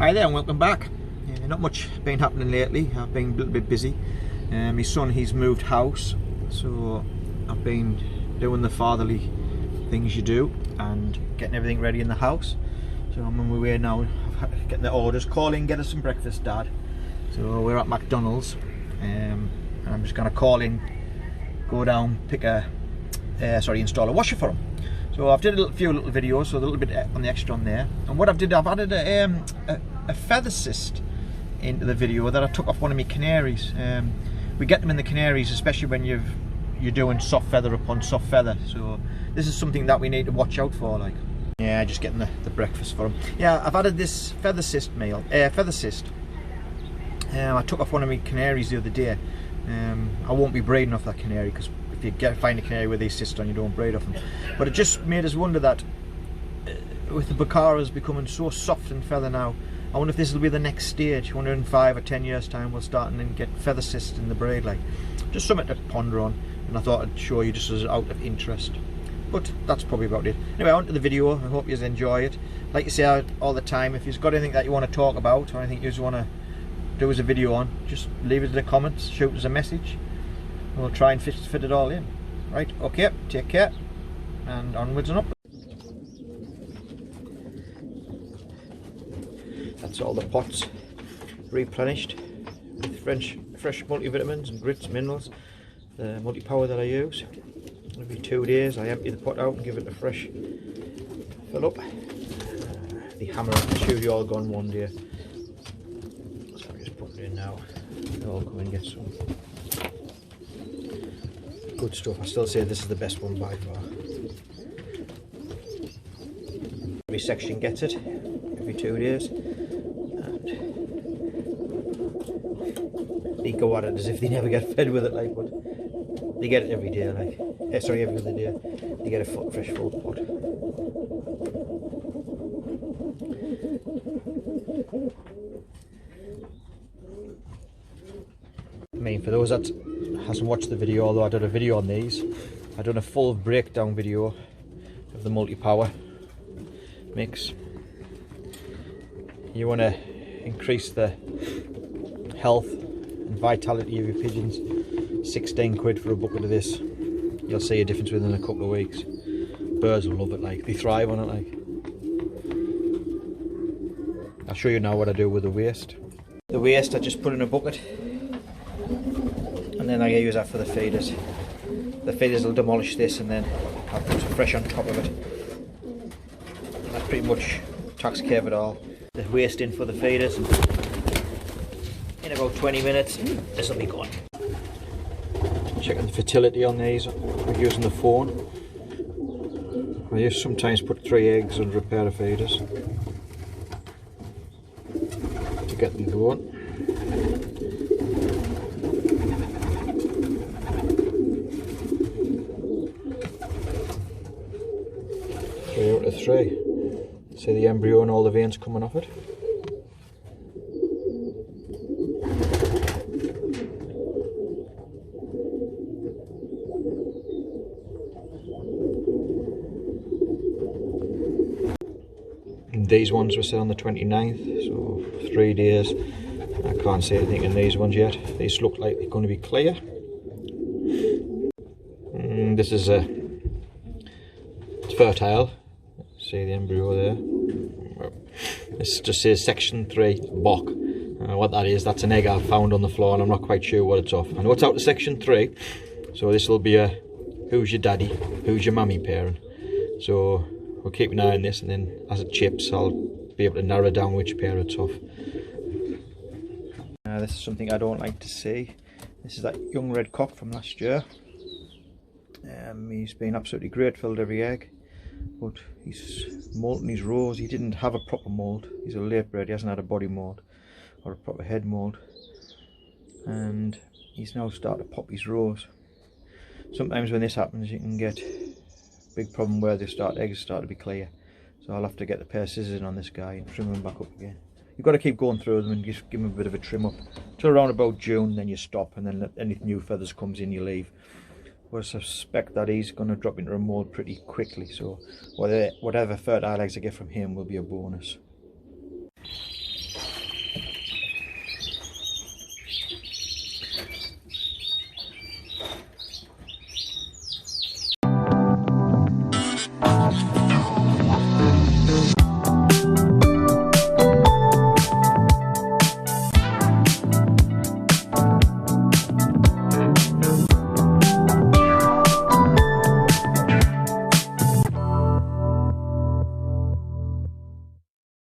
Hi there and welcome back. Not much been happening lately. I've been a little bit busy. My son, he's moved house, so I've been doing the fatherly things you do and getting everything ready in the house. So I'm on my way now, getting the orders. Call in, get us some breakfast, Dad. So we're at McDonald's, and I'm just going to call in, go down, pick a install a washer for him. So I've did a few little videos, so a little bit on the extra on there. And what I've added a feather cyst into the video that I took off one of my canaries. We get them in the canaries, especially when you're doing soft feather upon soft feather. So this is something that we need to watch out for, like. Yeah, just getting the breakfast for him. Yeah, I've added this feather cyst. I took off one of my canaries the other day. I won't be breeding off that canary because if you find a canary with these cysts on, you don't breed off them. But it just made us wonder that with the Bacaras becoming so soft in feather now, I wonder if this will be the next stage. I wonder in 5 or 10 years time we'll start and get feather cysts in the breed, like. Just something to ponder on, and I thought I'd show you just as out of interest. But that's probably about it. Anyway, on to the video. I hope you enjoy it. Like you say all the time, if you've got anything that you want to talk about or anything you just want to do as a video on, just leave it in the comments, shoot us a message. We'll try and fit it all in. Right, okay, take care, and onwards and up. That's all the pots replenished with fresh multivitamins and grits, minerals. The multi-power that I use. Every 2 days I empty the pot out and give it a fresh fill up. The hammer and shoe all gone one day. So I'm just putting it in now. They'll come and get some. Good stuff. I still say this is the best one by far. Every section gets it every 2 days, and they go at it as if they never get fed with it, like, but they get it every day, like. Sorry, every other day they get a fresh full pot. I mean, for those that hasn't watched the video, although I did a video on these, I done a full breakdown video of the multi-power mix. You want to increase the health and vitality of your pigeons. 16 quid for a bucket of this. You'll see a difference within a couple of weeks. Birds will love it, like. They thrive on it, like. I'll show you now what I do with the waste. The waste I just put in a bucket, and then I use that for the feeders. The feeders will demolish this, and then I'll put some fresh on top of it. And that pretty much takes care of it all. The waste in for the feeders. In about 20 minutes, this will be gone. Checking the fertility on these. We're using the phone. I used sometimes put 3 eggs under a pair of feeders to get them going. 3 out of 3. See the embryo and all the veins coming off it. These ones were set on the 29th, so 3 days. I can't see anything in these ones yet. These look like they're going to be clear. This is it's fertile. See the embryo there. This just says section 3 Bok. What that is, that's an egg I found on the floor, and I'm not quite sure what it's off. I know it's out to section 3, so this will be a who's your daddy, who's your mummy pairing. So we'll keep an eye on this, and then as it chips I'll be able to narrow down which pair it's off. This is something I don't like to see. This is that young red cock from last year. He's been absolutely great, filled every egg, but he's molting his rows. He didn't have a proper moult. He's a late bred, he hasn't had a body moult or a proper head moult, and he's now starting to pop his rows. Sometimes when this happens you can get big problem where eggs start to be clear, so I'll have to get a pair of scissors in on this guy and trim them back up again. You've got to keep going through them and just give them a bit of a trim up till around about June, then you stop, and then any new feathers comes in you leave. But I suspect that he's going to drop into a mould pretty quickly, so whatever fertile eggs I get from him will be a bonus.